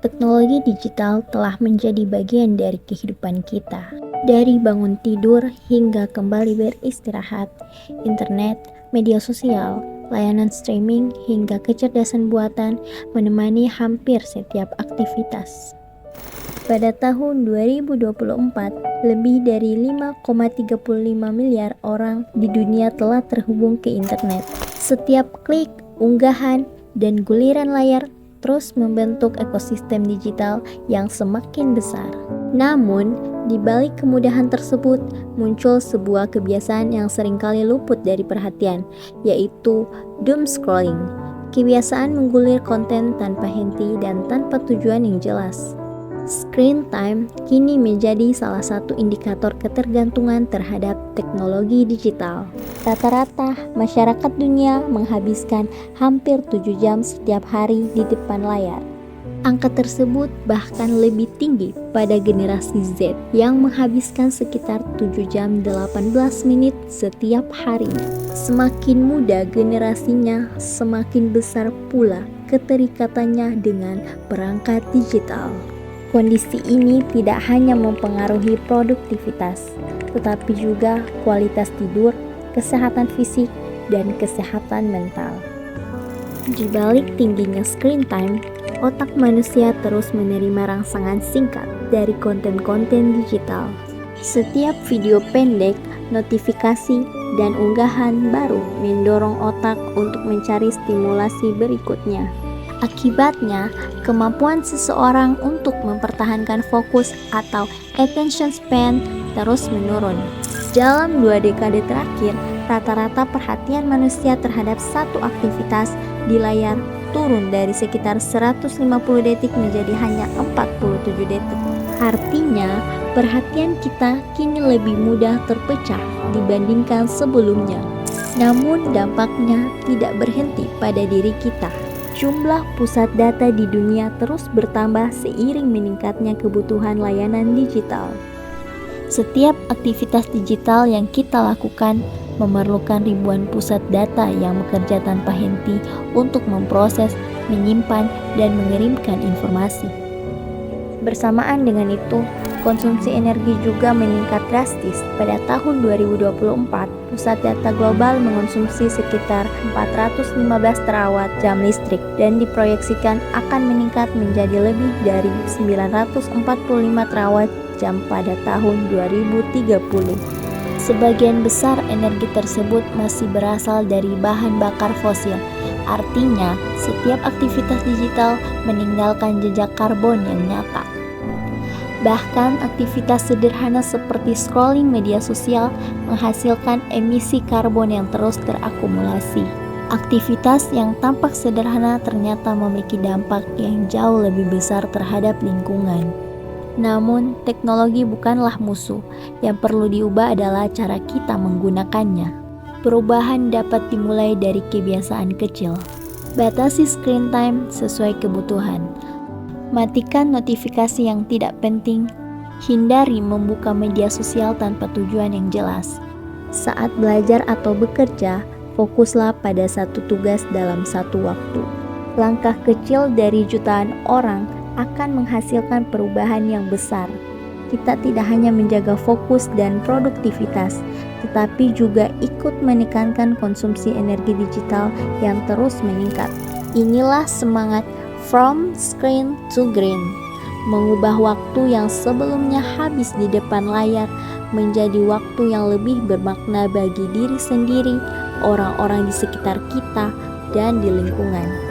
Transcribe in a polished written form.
Teknologi digital telah menjadi bagian dari kehidupan kita. Dari bangun tidur hingga kembali beristirahat, internet, media sosial, layanan streaming hingga kecerdasan buatan menemani hampir setiap aktivitas. Pada tahun 2024, lebih dari 5,35 miliar orang di dunia telah terhubung ke internet. Setiap klik, unggahan, dan guliran layar terus membentuk ekosistem digital yang semakin besar. Namun, di balik kemudahan tersebut, muncul sebuah kebiasaan yang seringkali luput dari perhatian, yaitu doom scrolling. Kebiasaan menggulir konten tanpa henti dan tanpa tujuan yang jelas. Screen time kini menjadi salah satu indikator ketergantungan terhadap teknologi digital. Rata-rata masyarakat dunia menghabiskan hampir 7 jam setiap hari di depan layar. Angka tersebut bahkan lebih tinggi pada generasi Z yang menghabiskan sekitar 7 jam 18 menit setiap harinya. Semakin muda generasinya, semakin besar pula keterikatannya dengan perangkat digital. Kondisi ini tidak hanya mempengaruhi produktivitas, tetapi juga kualitas tidur, kesehatan fisik, dan kesehatan mental. Di balik tingginya screen time, otak manusia terus menerima rangsangan singkat dari konten-konten digital. Setiap video pendek, notifikasi, dan unggahan baru mendorong otak untuk mencari stimulasi berikutnya. Akibatnya, kemampuan seseorang untuk mempertahankan fokus atau attention span terus menurun. Dalam 2 dekade terakhir, rata-rata perhatian manusia terhadap satu aktivitas di layar turun dari sekitar 150 detik menjadi hanya 47 detik. Artinya, perhatian kita kini lebih mudah terpecah dibandingkan sebelumnya. Namun, dampaknya tidak berhenti pada diri kita. Jumlah pusat data di dunia terus bertambah seiring meningkatnya kebutuhan layanan digital. Setiap aktivitas digital yang kita lakukan memerlukan ribuan pusat data yang bekerja tanpa henti untuk memproses, menyimpan, dan mengirimkan informasi. Bersamaan dengan itu, konsumsi energi juga meningkat drastis. Pada tahun 2024, pusat data global mengonsumsi sekitar 415 terawatt jam listrik dan diproyeksikan akan meningkat menjadi lebih dari 945 terawatt jam pada tahun 2030. Sebagian besar energi tersebut masih berasal dari bahan bakar fosil. Artinya, setiap aktivitas digital meninggalkan jejak karbon yang nyata. Bahkan aktivitas sederhana seperti scrolling media sosial menghasilkan emisi karbon yang terus terakumulasi. Aktivitas yang tampak sederhana ternyata memiliki dampak yang jauh lebih besar terhadap lingkungan. Namun, teknologi bukanlah musuh. Yang perlu diubah adalah cara kita menggunakannya. Perubahan dapat dimulai dari kebiasaan kecil. Batasi screen time sesuai kebutuhan. Matikan notifikasi yang tidak penting. Hindari membuka media sosial tanpa tujuan yang jelas. Saat belajar atau bekerja, fokuslah pada satu tugas dalam satu waktu. Langkah kecil dari jutaan orang akan menghasilkan perubahan yang besar. Kita tidak hanya menjaga fokus dan produktivitas, tetapi juga ikut menekankan konsumsi energi digital yang terus meningkat. Inilah semangat From Screen to Green, mengubah waktu yang sebelumnya habis di depan layar menjadi waktu yang lebih bermakna bagi diri sendiri, orang-orang di sekitar kita, dan di lingkungan.